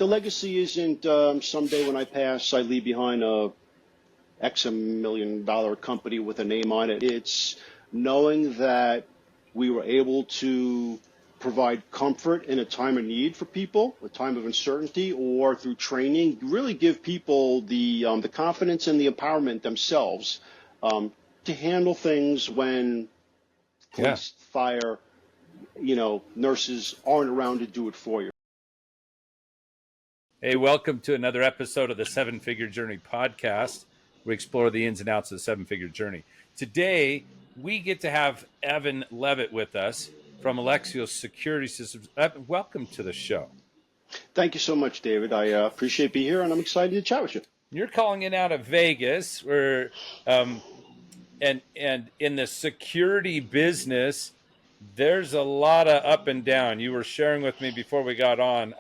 the legacy isn't someday when I pass, I leave behind a X million dollar company with a name on it. It's knowing that we were able to provide comfort in a time of need for people, a time of uncertainty, or through training, really give people the confidence and the empowerment themselves to handle things when Yeah. police, fire, nurses aren't around to do it for you. Hey, welcome to another episode of the Seven Figure Journey podcast. We explore the ins and outs of the seven-figure journey. Today, we get to have Evan Levitt with us from Alexios Security Solutions. Evan, welcome to the show. Thank you so much, David. I appreciate being here, and I'm excited to chat with you. You're calling in out of Vegas, where, and in the security business, there's a lot of up and down. You were sharing with me before we got on.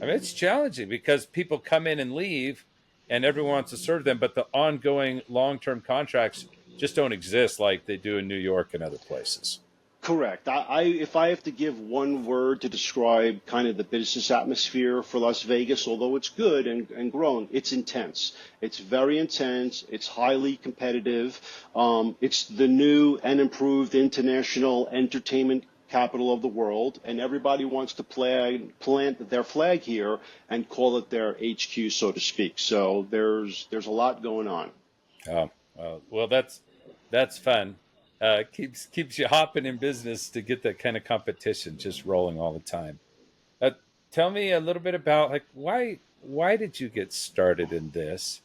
It's challenging because people come in and leave, and everyone wants to serve them, but the ongoing long-term contracts just don't exist like they do in New York and other places. Correct. If I have to give one word to describe kind of the business atmosphere for Las Vegas, although it's good and growing, it's intense. It's very intense. It's highly competitive. It's the new and improved international entertainment capital of the world, and everybody wants to plant their flag here and call it their HQ, so to speak. So there's a lot going on. Well, that's fun. Keeps you hopping in business to get that kind of competition just rolling all the time. Tell me a little bit about why did you get started in this,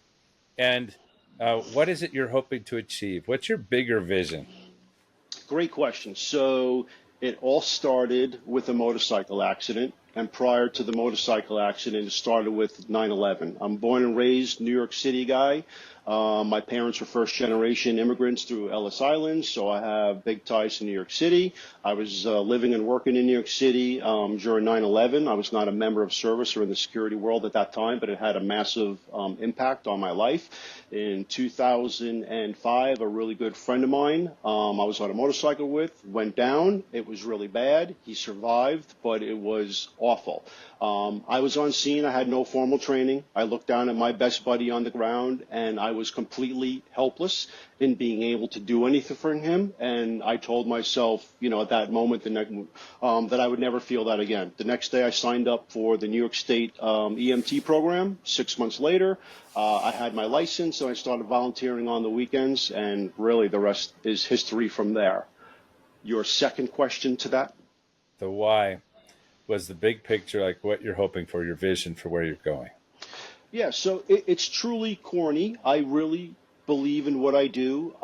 and what is it you're hoping to achieve? What's your bigger vision? Great question. So it all started with a motorcycle accident, and prior to the motorcycle accident, it started with 9/11. I'm born and raised New York City guy. My parents were first-generation immigrants through Ellis Island, so I have big ties to New York City. I was living and working in New York City during 9/11. I was not a member of service or in the security world at that time, but it had a massive impact on my life. In 2005, a really good friend of mine I was on a motorcycle with went down. It was really bad. He survived, but it was awful. I was on scene. I had no formal training. I looked down at my best buddy on the ground, and I was completely helpless in being able to do anything for him. And I told myself, at that moment, that I would never feel that again. The next day, I signed up for the New York State EMT program. 6 months later, I had my license, so I started volunteering on the weekends, and really the rest is history from there. Your second question to that? The why was the big picture, like what you're hoping for, your vision for where you're going. Yeah, so it's truly corny. I really believe in what I do.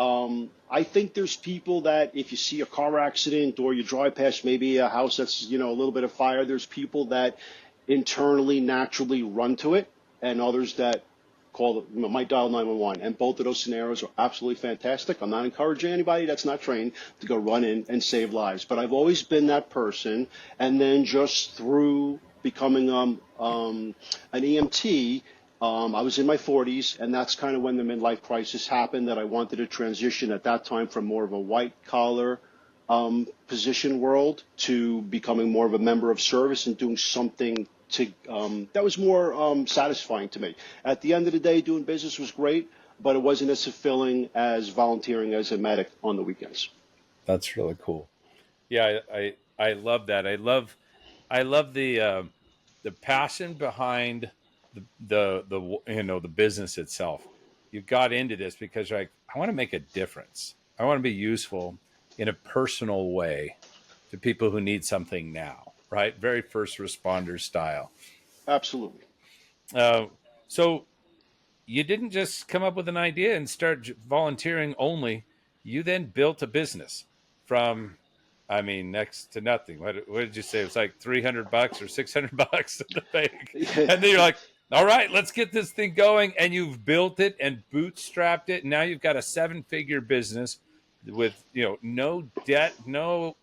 I think there's people that if you see a car accident or you drive past maybe a house that's, a little bit of fire, there's people that internally, naturally run to it, and others that might dial 911. And both of those scenarios are absolutely fantastic. I'm not encouraging anybody that's not trained to go run in and save lives. But I've always been that person. And then just through becoming an EMT, I was in my 40s, and that's kind of when the midlife crisis happened, that I wanted to transition at that time from more of a white-collar position world to becoming more of a member of service and doing something that was more satisfying to me. At the end of the day, doing business was great, but it wasn't as fulfilling as volunteering as a medic on the weekends. That's really cool. Yeah, I love that. I love the passion behind the business itself. You got into this because you're like, I want to make a difference. I want to be useful in a personal way to people who need something now, right? Very first responder style. Absolutely. So you didn't just come up with an idea and start volunteering only. You then built a business from, next to nothing. What did you say? It was like $300 or $600 in the bank. And then you're like, all right, let's get this thing going. And you've built it and bootstrapped it. And now you've got a 7-figure business with, no debt, no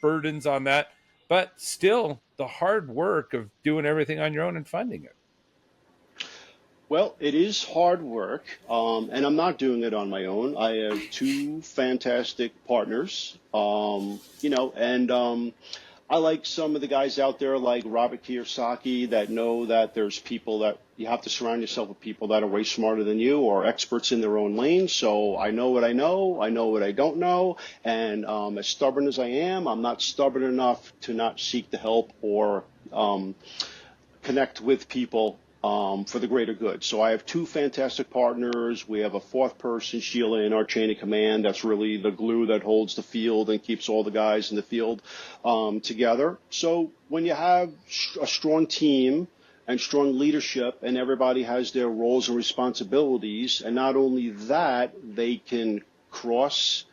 burdens on that, but still the hard work of doing everything on your own and funding it. Well, it is hard work, and I'm not doing it on my own. I have two fantastic partners, and I like some of the guys out there like Robert Kiyosaki that know that there's people that you have to surround yourself with people that are way smarter than you or experts in their own lane. So I know what I know, I know what I don't know, and as stubborn as I am, I'm not stubborn enough to not seek the help or connect with people for the greater good. So I have two fantastic partners. We have a fourth person, Sheila, in our chain of command. That's really the glue that holds the field and keeps all the guys in the field together. So when you have a strong team and strong leadership and everybody has their roles and responsibilities, and not only that, they can cross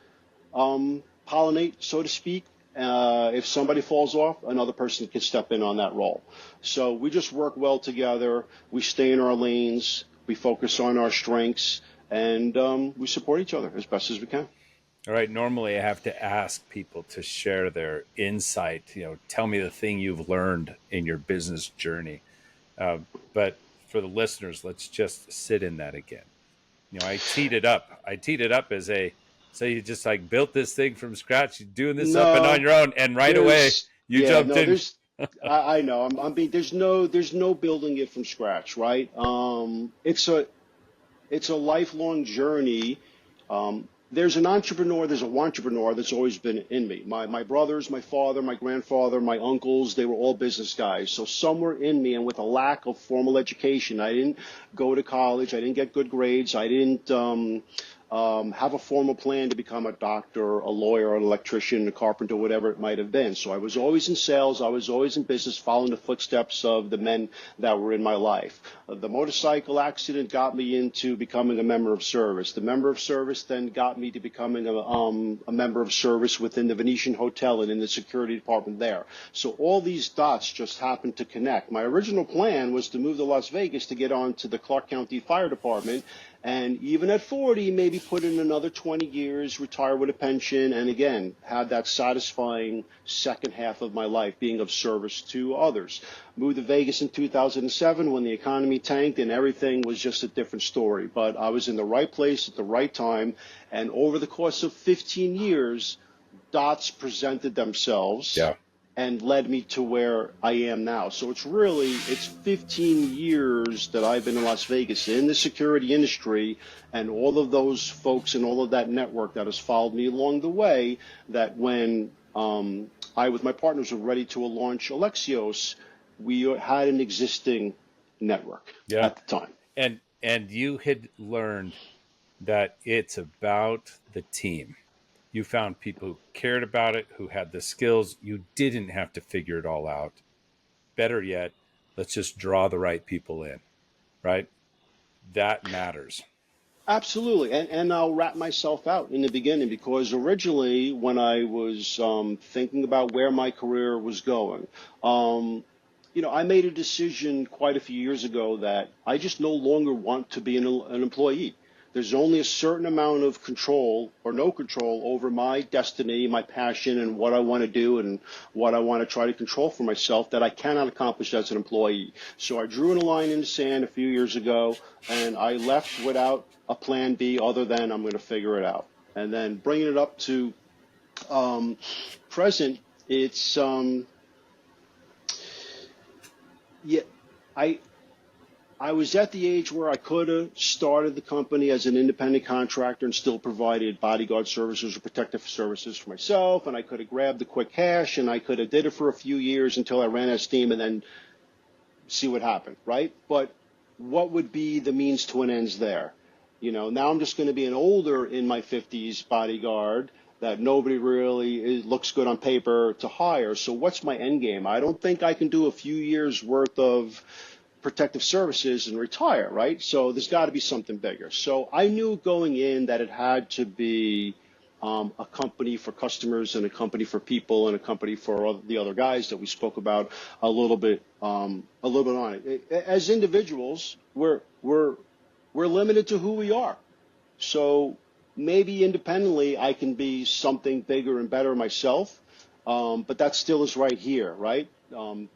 pollinate, so to speak. If somebody falls off, another person can step in on that role. So we just work well together. We stay in our lanes. We focus on our strengths, and we support each other as best as we can. All right. Normally, I have to ask people to share their insight. Tell me the thing you've learned in your business journey. But for the listeners, let's just sit in that again. I teed it up. As so you just like built this thing from scratch. You're doing this up and on your own, and right away you jumped in. I know. I'm being. There's no building it from scratch, right? It's a lifelong journey. There's an entrepreneur, there's a wantrepreneur that's always been in me. My brothers, my father, my grandfather, my uncles, they were all business guys. So somewhere in me, and with a lack of formal education, I didn't go to college, I didn't get good grades, I didn't have a formal plan to become a doctor, a lawyer, an electrician, a carpenter, whatever it might have been. So I was always in sales. I was always in business, following the footsteps of the men that were in my life. The motorcycle accident got me into becoming a member of service. The member of service then got me to becoming a member of service within the Venetian Hotel and in the security department there. So all these dots just happened to connect. My original plan was to move to Las Vegas to get on to the Clark County Fire Department, and even at 40, maybe put in another 20 years, retire with a pension, and again, have that satisfying second half of my life being of service to others. Moved to Vegas in 2007 when the economy tanked and everything was just a different story. But I was in the right place at the right time, and over the course of 15 years, dots presented themselves. Yeah. And led me to where I am now. So it's 15 years that I've been in Las Vegas in the security industry, and all of those folks and all of that network that has followed me along the way, that when I with my partners were ready to launch Alexios, we had an existing network at the time. And you had learned that it's about the team. You found people who cared about it, who had the skills. You didn't have to figure it all out. Better yet, let's just draw the right people in, right? That matters. Absolutely. And I'll wrap myself out in the beginning, because originally when I was thinking about where my career was going, I made a decision quite a few years ago that I just no longer want to be an employee. There's only a certain amount of control or no control over my destiny, my passion, and what I want to do and what I want to try to control for myself that I cannot accomplish as an employee. So I drew a line in the sand a few years ago, and I left without a plan B other than I'm going to figure it out. And then bringing it up to present, it's I was at the age where I could have started the company as an independent contractor and still provided bodyguard services or protective services for myself, and I could have grabbed the quick cash, and I could have did it for a few years until I ran out of steam and then see what happened, right? But what would be the means to an ends there? Now I'm just going to be an older in my 50s bodyguard that nobody really looks good on paper to hire. So what's my end game? I don't think I can do a few years worth of protective services and retire, right? So there's got to be something bigger. So I knew going in that it had to be a company for customers and a company for people and a company for the other guys that we spoke about a little bit on it. As individuals, we're limited to who we are. So maybe independently I can be something bigger and better myself, but that still is right here, right?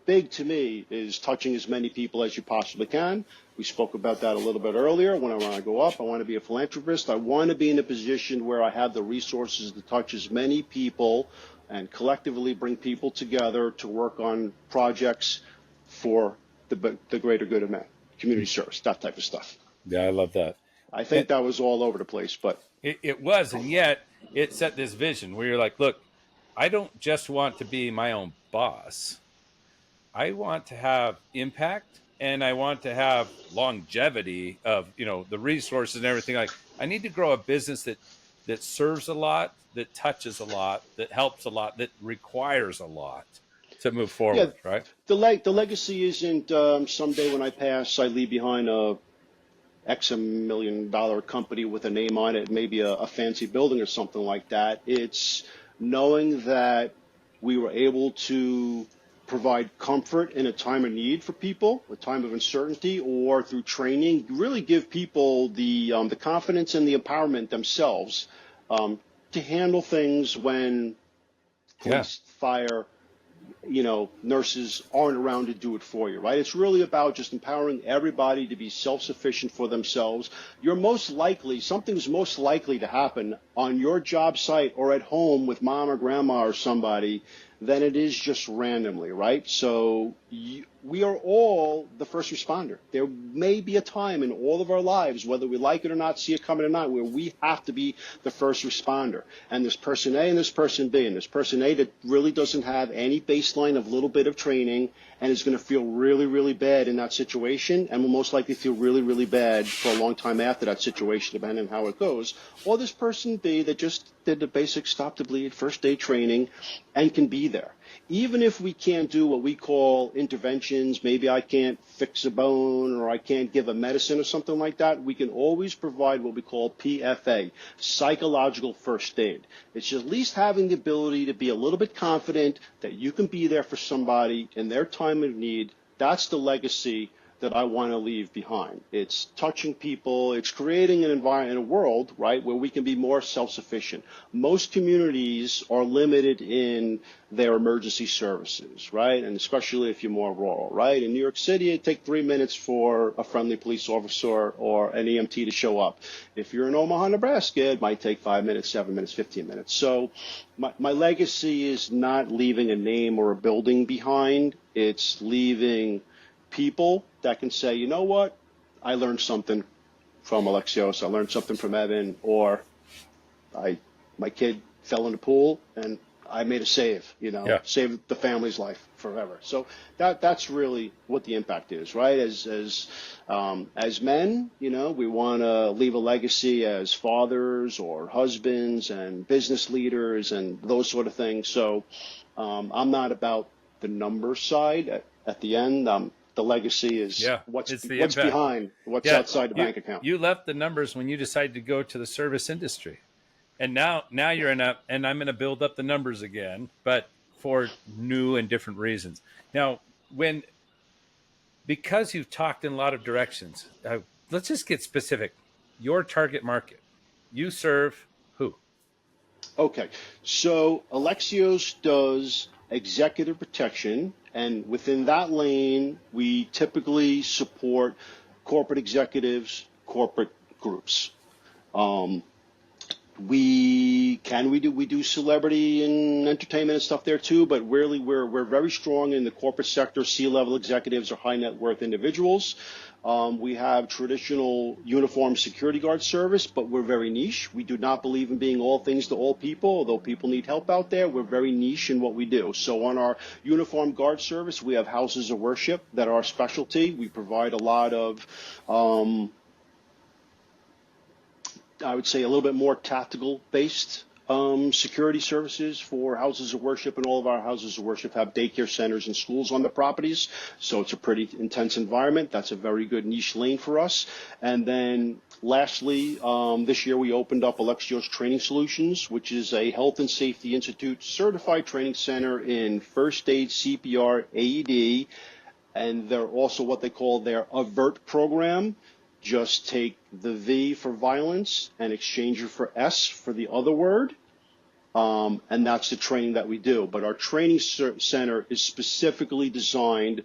Big to me is touching as many people as you possibly can. We spoke about that a little bit earlier. When I want to go up, I want to be a philanthropist. I want to be in a position where I have the resources to touch as many people and collectively bring people together to work on projects for the greater good of man, community service, that type of stuff. Yeah, I love that. I And think that was all over the place, but it was, and yet it set this vision where you're like, look, I don't just want to be my own boss. I want to have impact, and I want to have longevity of, the resources and everything. Like, I need to grow a business that serves a lot, that touches a lot, that helps a lot, that requires a lot to move yeah, forward, right? the legacy isn't someday when I pass, I leave behind a X million dollar company with a name on it, maybe a fancy building or something like that. It's knowing that we were able to provide comfort in a time of need for people, a time of uncertainty, or through training, really give people the confidence and the empowerment themselves to handle things when Yeah. police, fire, nurses aren't around to do it for you, right? It's really about just empowering everybody to be self-sufficient for themselves. Something's most likely to happen on your job site or at home with mom or grandma or somebody than it is just randomly, right? So we are all the first responder. There may be a time in all of our lives, whether we like it or not, see it coming or not, where we have to be the first responder. And there's person A and there's person B. And there's person A that really doesn't have any baseline of little bit of training and is going to feel really, really bad in that situation and will most likely feel really, really bad for a long time after that situation, depending on how it goes. Or there's person B that just did the basic stop to bleed first aid training and can be there. Even if we can't do what we call interventions, maybe I can't fix a bone or I can't give a medicine or something like that, we can always provide what we call PFA, psychological first aid. It's just at least having the ability to be a little bit confident that you can be there for somebody in their time of need. That's the legacy that I want to leave behind. It's touching people. It's creating an environment, a world, right, where we can be more self-sufficient. Most communities are limited in their emergency services, right, and especially if you're more rural, right? In New York City, it takes 3 minutes for a friendly police officer or an EMT to show up. If you're in Omaha, Nebraska, it might take 5 minutes, 7 minutes, 15 minutes. So my legacy is not leaving a name or a building behind. It's leaving people that can say, you know what, I learned something from Alexios, I learned something from Evan, or my kid fell in the pool and I made a save, Yeah. saved the family's life forever. So that's really what the impact is, right? As men, we want to leave a legacy as fathers or husbands and business leaders and those sort of things. So I'm not about the number side at the end. The legacy is Yeah. what's It's the impact. behind, what's Yeah. outside the bank account. You left the numbers when you decided to go to the service industry. And now you're and I'm going to build up the numbers again, but for new and different reasons. Now, because you've talked in a lot of directions, let's just get specific. Your target market, you serve who? Okay, so Alexios does executive protection, and within that lane, we typically support corporate executives, corporate groups. Um, we do celebrity and entertainment and stuff there too, but really we're very strong in the corporate sector. C-level executives or high net worth individuals. We have traditional uniform security guard service, but we're very niche. We do not believe in being all things to all people, although people need help out there. We're very niche in what we do. So on our uniform guard service, we have houses of worship that are our specialty. We provide a lot of I would say a little bit more tactical based security services for houses of worship, and all of our houses of worship have daycare centers and schools on the properties, so it's a pretty intense environment. That's a very good niche lane for us. And then lastly, this year we opened up Alexios Training Solutions, which is a Health and Safety Institute certified training center in first aid, CPR, AED, and they're also what they call their AVERT program. Just take the V for violence and exchange it for S for the other word, and that's the training that we do. But our training center is specifically designed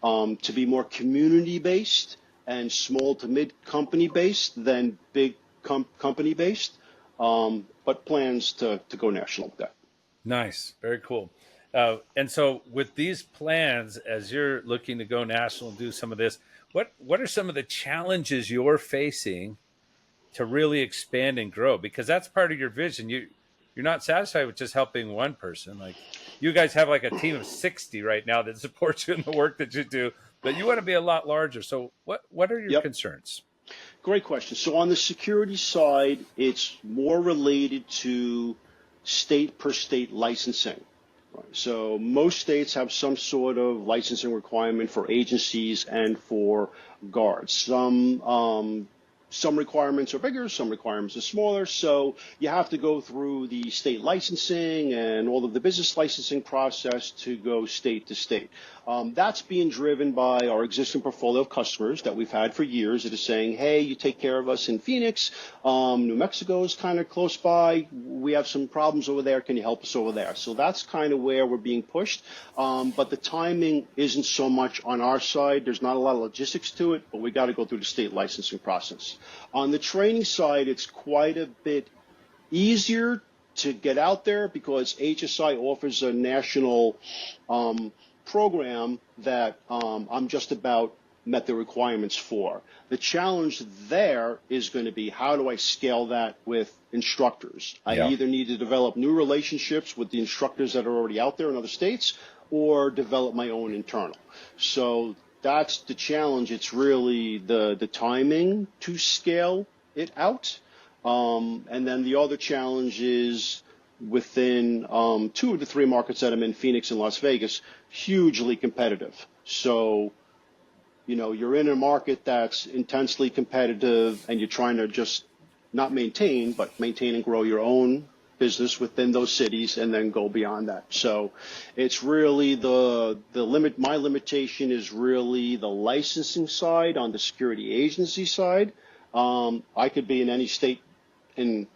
to be more community-based and small to mid-company-based than big company-based, but plans to go national with that. Nice. Very cool. And so with these plans, as you're looking to go national and do some of this, what are some of the challenges you're facing to really expand and grow? Because that's part of your vision. You're not satisfied with just helping one person. Like you guys have like a team of 60 right now that supports you in the work that you do, but you want to be a lot larger. So what are your Yep. concerns? Great question. So on the security side, it's more related to state per state licensing. Right. So most states have some sort of licensing requirement for agencies and for guards. Some requirements are bigger, some requirements are smaller. So you have to go through the state licensing and all of the business licensing process to go state to state. That's being driven by our existing portfolio of customers that we've had for years that is saying, hey, you take care of us in Phoenix. New Mexico is kind of close by. We have some problems over there. Can you help us over there? So that's kind of where we're being pushed. But the timing isn't so much on our side. There's not a lot of logistics to it, but we got to go through the state licensing process. On the training side, it's quite a bit easier to get out there because HSI offers a national program that I'm just about met the requirements for. The challenge there is going to be how do I scale that with instructors? I Yeah. either need to develop new relationships with the instructors that are already out there in other states or develop my own internal. So that's the challenge. It's really the timing to scale it out. And then the other challenge is within 2 of the 3 markets that I'm in, Phoenix and Las Vegas, hugely competitive. So, you're in a market that's intensely competitive and you're trying to just not maintain, but maintain and grow your own business within those cities and then go beyond that. So it's really the limit. My limitation is really the licensing side on the security agency side. I could be in any state in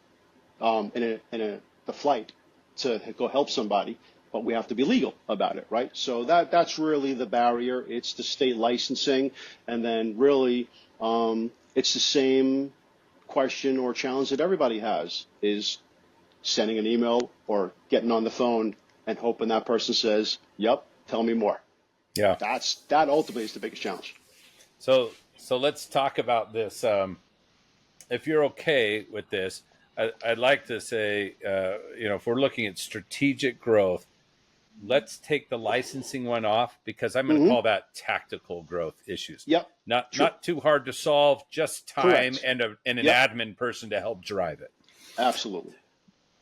the flight to go help somebody, but we have to be legal about it, right? So that's really the barrier. It's the state licensing, and then really it's the same question or challenge that everybody has is sending an email or getting on the phone and hoping that person says, yep, tell me more. Yeah. That ultimately is the biggest challenge. So let's talk about this. If you're okay with this, I'd like to say, if we're looking at strategic growth, let's take the licensing one off because I'm going to Mm-hmm. call that tactical growth issues. Yep. Sure. Not too hard to solve, just time Correct. and an Yep. admin person to help drive it. Absolutely.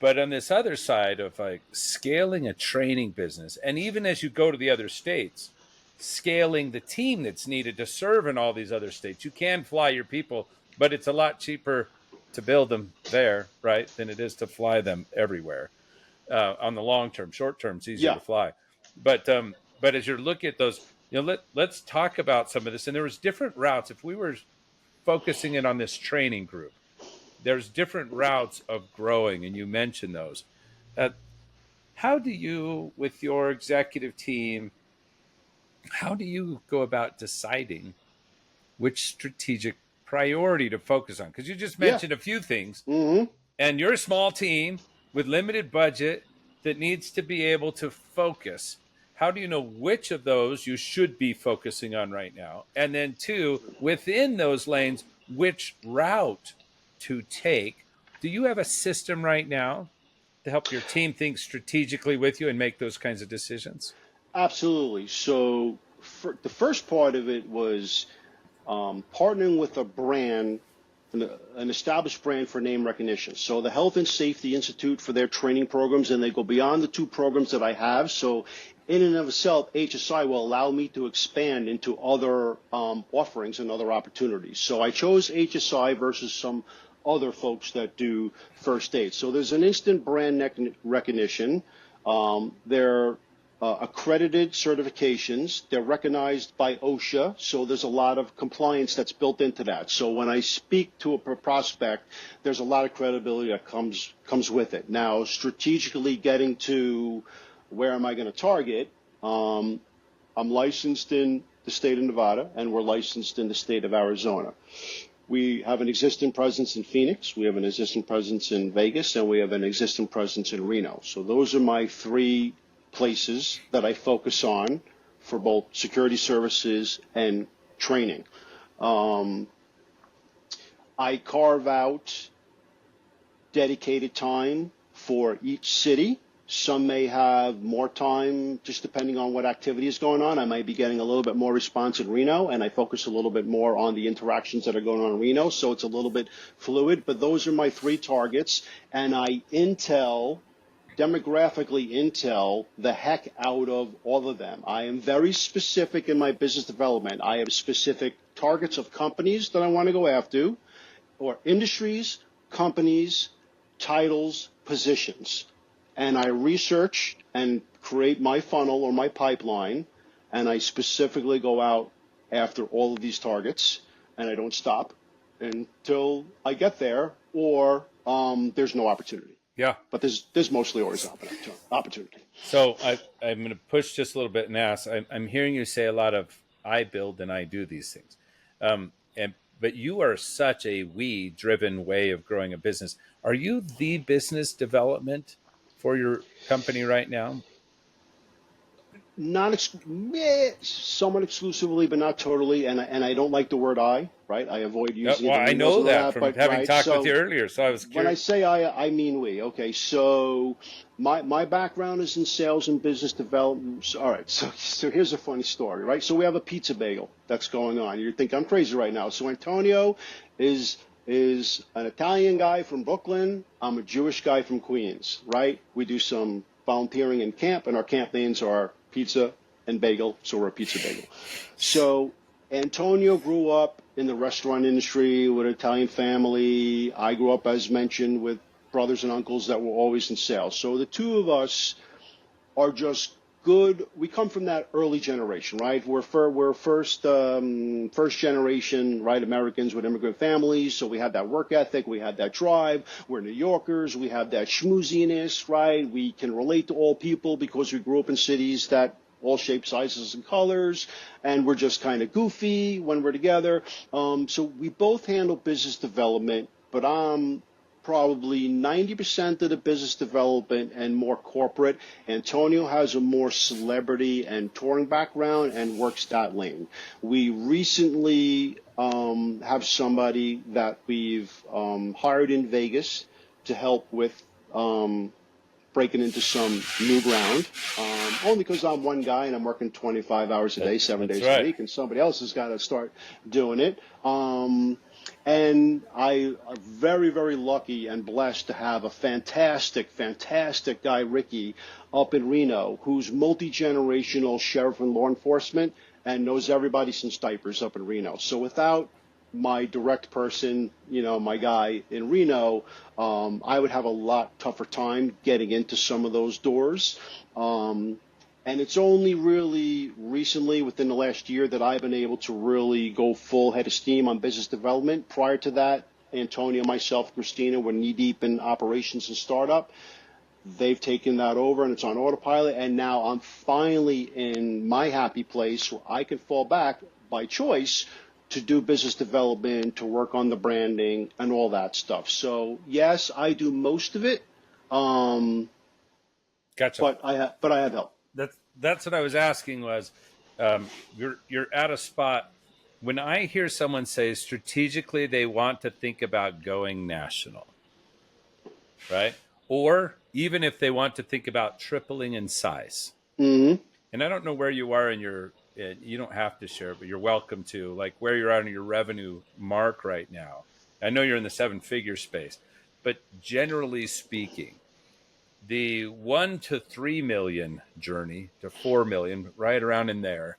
But on this other side of like scaling a training business, and even as you go to the other states, scaling the team that's needed to serve in all these other states. You can fly your people, but it's a lot cheaper to build them there, right, than it is to fly them everywhere. On the long term, short term, it's easier Yeah. to fly. But as you're looking at those, let's talk about some of this. And there was different routes. If we were focusing in on this training group, there's different routes of growing, and you mentioned those. Uh, how do you, with your executive team, how do you go about deciding which strategic priority to focus on? Because you just Yeah. mentioned a few things, Mm-hmm. and you're a small team with limited budget that needs to be able to focus. How do you know which of those you should be focusing on right now? And then, 2, within those lanes, which route to take? Do you have a system right now to help your team think strategically with you and make those kinds of decisions? Absolutely. So the first part of it was partnering with a brand, an established brand for name recognition. So the Health and Safety Institute for their training programs, and they go beyond the 2 programs that I have. So in and of itself, HSI will allow me to expand into other offerings and other opportunities. So I chose HSI versus some other folks that do first aid. So there's an instant brand recognition. They're accredited certifications. They're recognized by OSHA, so there's a lot of compliance that's built into that. So when I speak to a prospect, there's a lot of credibility that comes with it. Now, strategically getting to where am I going to target, I'm licensed in the state of Nevada, and we're licensed in the state of Arizona. We have an existing presence in Phoenix, we have an existing presence in Vegas, and we have an existing presence in Reno. So those are my three places that I focus on for both security services and training. I carve out dedicated time for each city. Some may have more time just depending on what activity is going on. I might be getting a little bit more response in Reno, and I focus a little bit more on the interactions that are going on in Reno, so it's a little bit fluid. But those are my three targets, and I demographically intel the heck out of all of them. I am very specific in my business development. I have specific targets of companies that I want to go after, or industries, companies, titles, positions. And I research and create my funnel or my pipeline, and I specifically go out after all of these targets, and I don't stop until I get there, or there's no opportunity. Yeah. But there's mostly always opportunity. So I'm going to push just a little bit and ask. I'm hearing you say a lot of I build and I do these things, but you are such a we-driven way of growing a business. Are you the business development for your company right now? Somewhat exclusively, but not totally. And I don't like the word "I." Right? I avoid using Well, it. I know that from having right, talked with you earlier. So I was curious. When I say I mean we. Okay, so my background is in sales and business development. All right, so here's a funny story. Right, so we have a pizza bagel that's going on. You think I'm crazy right now? So Antonio is an Italian guy from Brooklyn. I'm a Jewish guy from Queens. Right? We do some volunteering in camp, and our camp names are Pizza and Bagel, so we're a pizza bagel. So Antonio grew up in the restaurant industry with an Italian family. I grew up, as mentioned, with brothers and uncles that were always in sales. So the two of us are just good. We come from that early generation, right? We're first generation, right? Americans with immigrant families. So we had that work ethic. We had that drive. We're New Yorkers. We have that schmooziness, right? We can relate to all people because we grew up in cities that all shapes, sizes, and colors, and we're just kind of goofy when we're together. So we both handle business development, but I'm probably 90% of the business development and more corporate. Antonio has a more celebrity and touring background and works that lane. We recently have somebody that we've hired in Vegas to help with breaking into some new ground, only because I'm one guy and I'm working 25 hours a day, 7 days a week, and somebody else has got to start doing it. And I am very, very lucky and blessed to have a fantastic guy, Ricky, up in Reno, who's multi-generational sheriff and law enforcement and knows everybody since diapers up in Reno. So without my direct person, my guy in Reno, I would have a lot tougher time getting into some of those doors. And it's only really recently, within the last year, that I've been able to really go full head of steam on business development. Prior to that, Antonio, myself, Christina were knee-deep in operations and startup. They've taken that over, and it's on autopilot. And now I'm finally in my happy place where I can fall back by choice to do business development, to work on the branding, and all that stuff. So, yes, I do most of it. Gotcha. But I have help. That's what I was asking was, you're at a spot. When I hear someone say strategically they want to think about going national, right? Or even if they want to think about tripling in size. Mm-hmm. And I don't know where you are in you don't have to share, but you're welcome to, like where you're at in your revenue mark right now. I know you're in the 7-figure space, but generally speaking, the 1 to 3 million journey to 4 million, right around in there.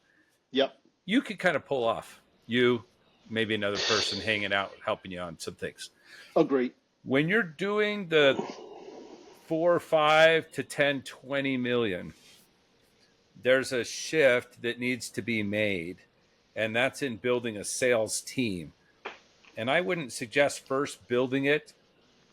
Yep. You could kind of pull off. You, maybe another person hanging out, helping you on some things. Agree. When you're doing the 4, 5 to 10, 20 million, there's a shift that needs to be made, and that's in building a sales team. And I wouldn't suggest first building it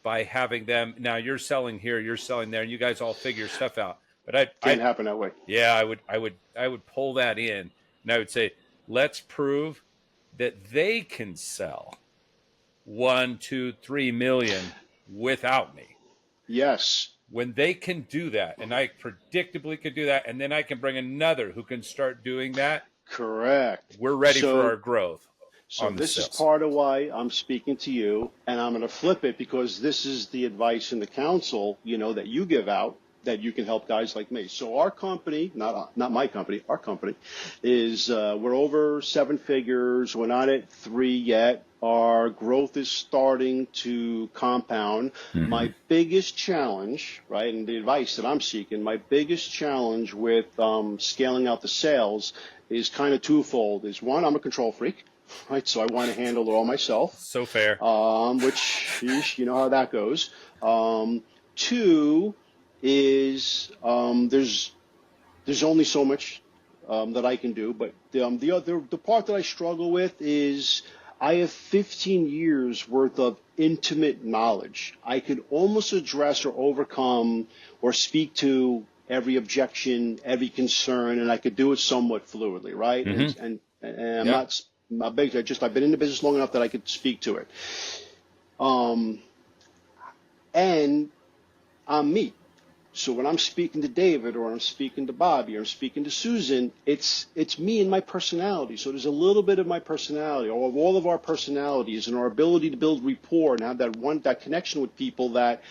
by having them. Now you're selling here, you're selling there, and you guys all figure stuff out. But can't happen that way. Yeah, I would pull that in, and I would say, let's prove that they can sell. 1, 2, 3 million without me. Yes. When they can do that, and I predictably could do that, and then I can bring another who can start doing that, Correct. we're ready for our growth So on the this is sales. part of why I'm speaking to you, and I'm going to flip it because this is the advice and the counsel, that you give out that you can help guys like me. So our company, not my company, our company is we're over 7 figures. We're not at 3 yet. Our growth is starting to compound. Mm-hmm. My biggest challenge, right, and the advice that I'm seeking, my biggest challenge with scaling out the sales is kind of twofold. Is one, I'm a control freak. Right, so I want to handle it all myself. So fair. Which, you know how that goes. Two is there's only so much that I can do. But the part that I struggle with is I have 15 years worth of intimate knowledge. I could almost address or overcome or speak to every objection, every concern, and I could do it somewhat fluidly, right? Mm-hmm. And I'm not. I've been in the business long enough that I could speak to it. And I'm me. So when I'm speaking to David or I'm speaking to Bobby or I'm speaking to Susan, it's me and my personality. So there's a little bit of my personality or of all of our personalities and our ability to build rapport and have that connection with people that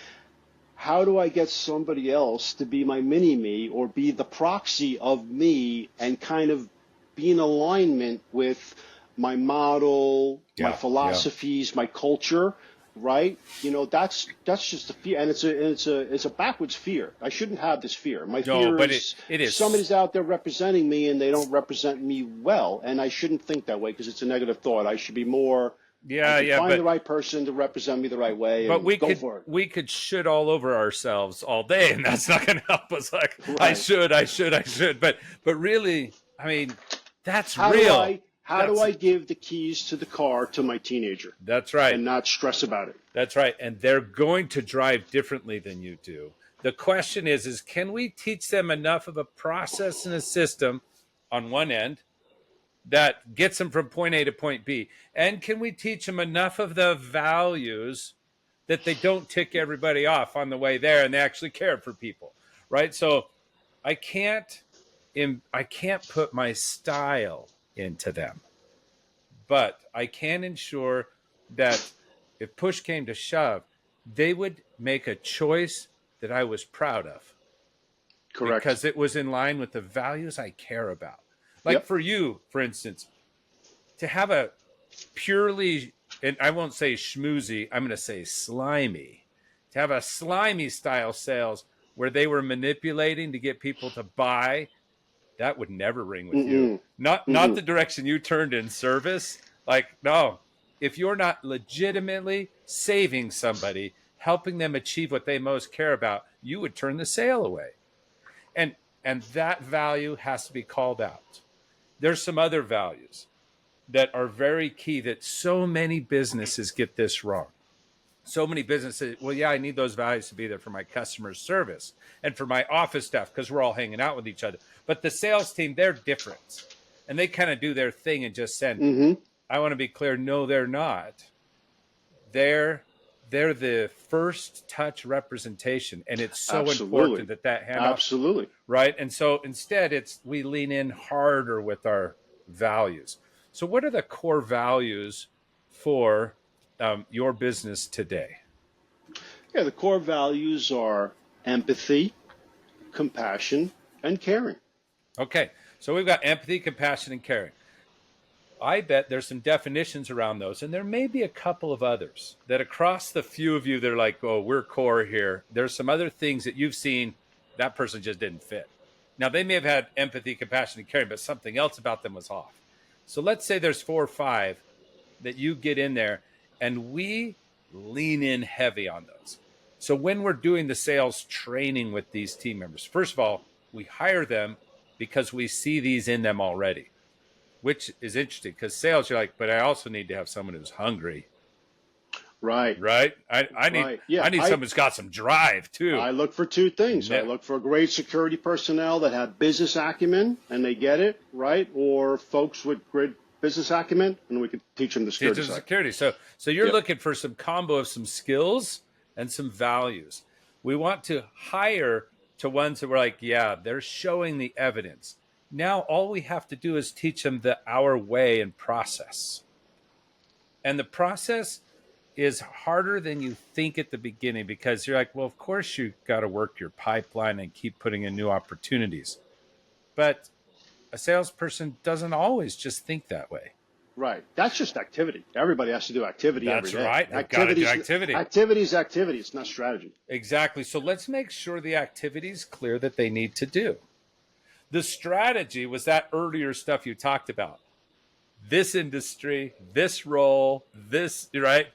how do I get somebody else to be my mini-me or be the proxy of me and kind of be in alignment with my model, my philosophies, my culture, right? That's just a fear, and it's a backwards fear. I shouldn't have this fear. My fear is somebody's out there representing me and they don't represent me well, and I shouldn't think that way because it's a negative thought. I should be more. Find the right person to represent me the right way. But for it. We could shit all over ourselves all day, and that's not going to help us. Like right. I should. But really, I mean, that's real. How do I give the keys to the car to my teenager? That's right. And not stress about it. That's right. And they're going to drive differently than you do. The question is can we teach them enough of a process and a system on one end that gets them from point A to point B? And can we teach them enough of the values that they don't tick everybody off on the way there and they actually care for people, right? So I can't put my style into them, but I can ensure that if push came to shove, they would make a choice that I was proud of. Correct. Because it was in line with the values I care about. Like for you, for instance, to have a purely, and I won't say schmoozy, I'm going to say slimy, to have a slimy style sales where they were manipulating to get people to buy, that would never ring with you. Not the direction you turned in service. Like, no, if you're not legitimately saving somebody, helping them achieve what they most care about, you would turn the sale away. And that value has to be called out. There's some other values that are very key that so many businesses get this wrong. So many businesses, well, yeah, I need those values to be there for my customer service and for my office staff because we're all hanging out with each other. But the sales team, they're different. And they kind of do their thing and just send. I want to be clear, no, they're not. They're the first touch representation. And it's so important that handoff. Absolutely. Right? And so instead, we lean in harder with our values. So what are the core values for your business today? Yeah, the core values are empathy, compassion, and caring. Okay, so we've got empathy, compassion, and caring. I bet there's some definitions around those, and there may be a couple of others that across the few of you that are like, oh, we're core here. There's some other things that you've seen that person just didn't fit. Now, they may have had empathy, compassion, and caring, but something else about them was off. So let's say there's 4 or 5 that you get in there, and we lean in heavy on those. So when we're doing the sales training with these team members, first of all, we hire them because we see these in them already, which is interesting because sales, you're like, but I also need to have someone who's hungry. Right. I need someone who's got some drive too. I look for 2 things. I look for great security personnel that have business acumen and they get it, right? Or folks with business acumen, and we could teach them the security Digital side. security. So you're Yep. looking for some combo of some skills and some values. We want to hire to ones that we're like, yeah, they're showing the evidence. Now all we have to do is teach them our way and process. And the process is harder than you think at the beginning, because you're like, well, of course you got to work your pipeline and keep putting in new opportunities. But a salesperson doesn't always just think that way. Right. That's just activity. Everybody has to do activity every day. That's right. They've got to do activity. Activity is activity. It's not strategy. Exactly. So let's make sure the activity is clear that they need to do. The strategy was that earlier stuff you talked about. This industry, this role, this, right?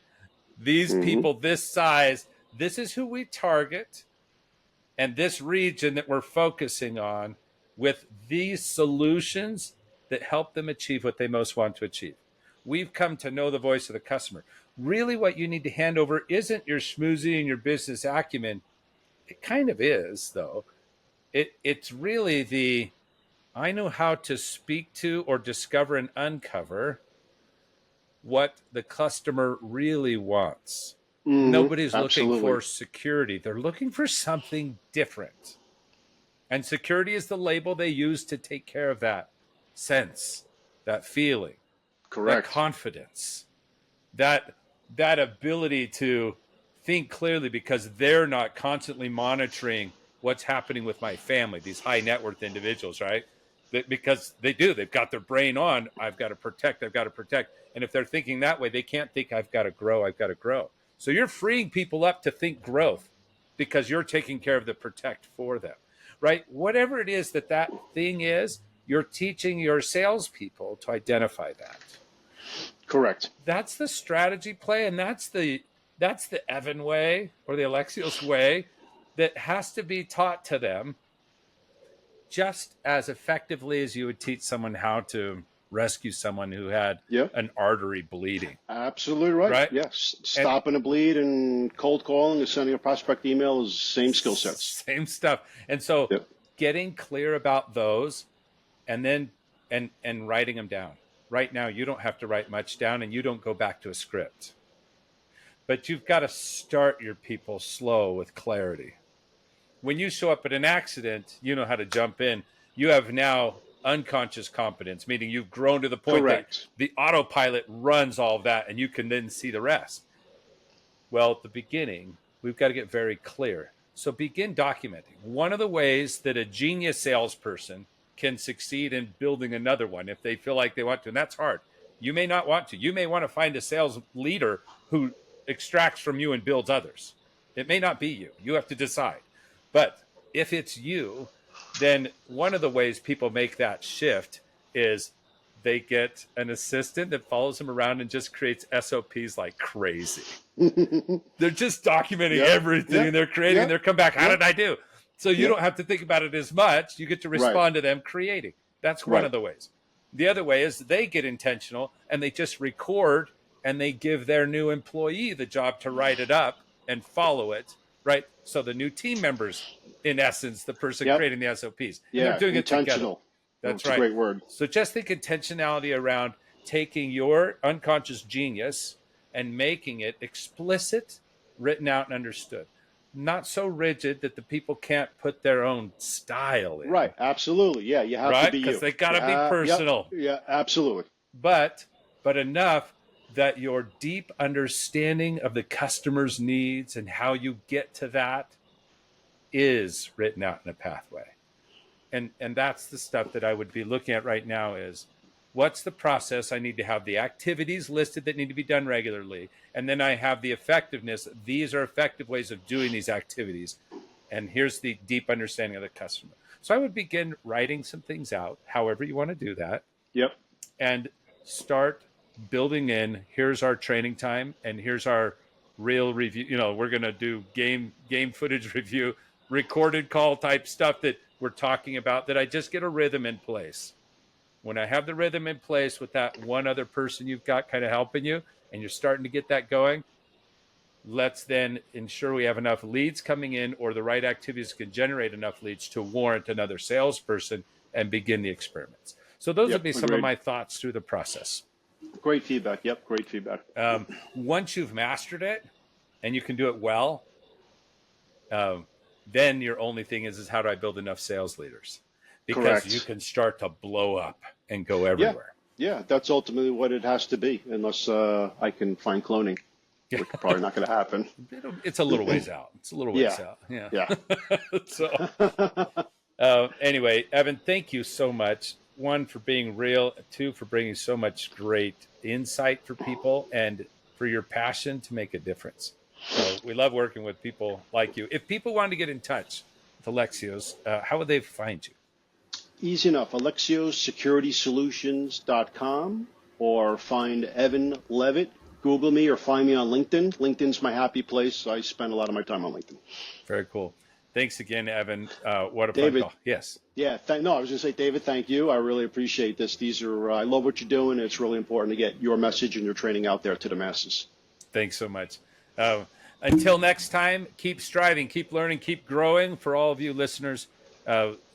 These people, this size, this is who we target, and this region that we're focusing on with these solutions that help them achieve what they most want to achieve. We've come to know the voice of the customer. Really, what you need to hand over isn't your schmoozy and your business acumen. It kind of is, though. It's really I know how to speak to or discover and uncover what the customer really wants. Nobody's looking for security. They're looking for something different. And security is the label they use to take care of that sense, that feeling, correct, that confidence, that ability to think clearly, because they're not constantly monitoring what's happening with my family, these high net worth individuals, right? Because they've got their brain on, I've got to protect. And if they're thinking that way, they can't think I've got to grow. So you're freeing people up to think growth because you're taking care of the protect for them, right? Whatever it is that thing is, you're teaching your salespeople to identify that. Correct. That's the strategy play, and that's the Evan way or the Alexios way that has to be taught to them just as effectively as you would teach someone how to rescue someone who had an artery bleeding. Absolutely right. Yes. Stopping a bleed and cold calling and sending a prospect email is same skill sets. Same stuff. And so getting clear about those and then and writing them down. Right now, you don't have to write much down and you don't go back to a script. But you've got to start your people slow with clarity. When you show up at an accident, you know how to jump in. You have now unconscious competence, meaning you've grown to the point that the autopilot runs all of that and you can then see the rest. Well, at the beginning, we've got to get very clear. So begin documenting. One of the ways that a genius salesperson can succeed in building another one, if they feel like they want to, and that's hard. You may not want to. You may want to find a sales leader who extracts from you and builds others. It may not be you. You have to decide. But if it's you, then one of the ways people make that shift is they get an assistant that follows them around and just creates SOPs like crazy. They're just documenting everything and they're creating their comeback. How did I do? So you don't have to think about it as much. You get to respond to them creating. That's one of the ways. The other way is they get intentional and they just record and they give their new employee the job to write it up and follow it. Right. So the new team members, in essence, the person creating the SOPs. Yeah. They're doing intentional. It together. That's right. A great word. So just think intentionality around taking your unconscious genius and making it explicit, written out, and understood. Not so rigid that the people can't put their own style in. Right. Absolutely. Yeah. You have to be you. Because they got to be personal. Yeah. Absolutely. But enough that your deep understanding of the customer's needs and how you get to that is written out in a pathway. And that's the stuff that I would be looking at right now is what's the process? I need to have the activities listed that need to be done regularly. And then I have the effectiveness. These are effective ways of doing these activities. And here's the deep understanding of the customer. So I would begin writing some things out, however you want to do that. Yep. And start building in, here's our training time and here's our real review. You know, we're going to do game footage review, recorded call type stuff that we're talking about, that I just get a rhythm in place. When I have the rhythm in place with that one other person you've got kind of helping you and you're starting to get that going, let's then ensure we have enough leads coming in or the right activities can generate enough leads to warrant another salesperson and begin the experiments. So those would Yep, be some of agreed. my thoughts through the process. Great feedback. Yep, great feedback. Once you've mastered it and you can do it well, um, then your only thing is how do I build enough sales leaders? Because you Correct. can start to blow up and go Yeah, everywhere. yeah, that's ultimately what it has to be, unless I can find cloning, which is probably not going to happen. It's a little ways out. It's a little ways Yeah, out. Yeah. yeah. So anyway, Evan, thank you so much. One, for being real. Two, for bringing so much great insight for people and for your passion to make a difference. So we love working with people like you. If people want to get in touch with Alexios, how would they find you? Easy enough. AlexiosSecuritySolutions.com or find Evan Levitt. Google me or find me on LinkedIn. LinkedIn's my happy place. I spend a lot of my time on LinkedIn. Very cool. Thanks again, Evan. What a fun David, call. Yes. yeah, no, I was going to say, David, thank you. I really appreciate this. I love what you're doing. It's really important to get your message and your training out there to the masses. Thanks so much. Until next time, keep striving, keep learning, keep growing. For all of you listeners,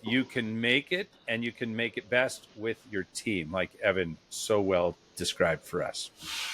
you can make it, and you can make it best with your team, like Evan so well described for us.